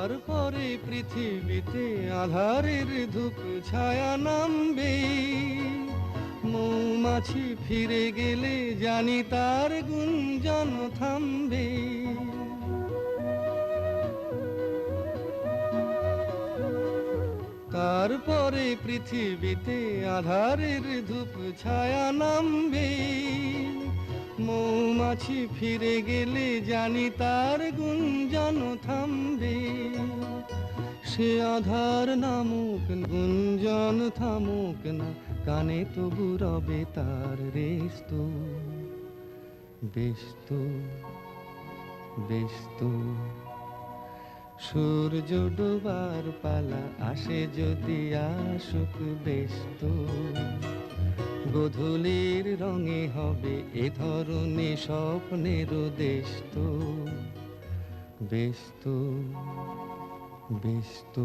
তারপরে পৃথিবীতে আধারের ধূপ ছায়া নামবে, মৌমাছি ফিরে গেলে জানি তার গুঞ্জন থামবে। তারপরে পৃথিবীতে আধারের ধূপ ছায়া নামবে, মৌমাছি ফিরে গেলে জানি তার গুঞ্জন থামবে। সে আধার নামুক গুঞ্জন থামুক না, কানে তবু রবে তার রেস্ত। বেস্ত বেস্ত সূর্য ডোবার পালা আসে যদি আসুক বেস্ত, গোধূলির রঙে হবে এ ধরনে স্বপ্নের দেশ তো। বেস্ত বেস্ত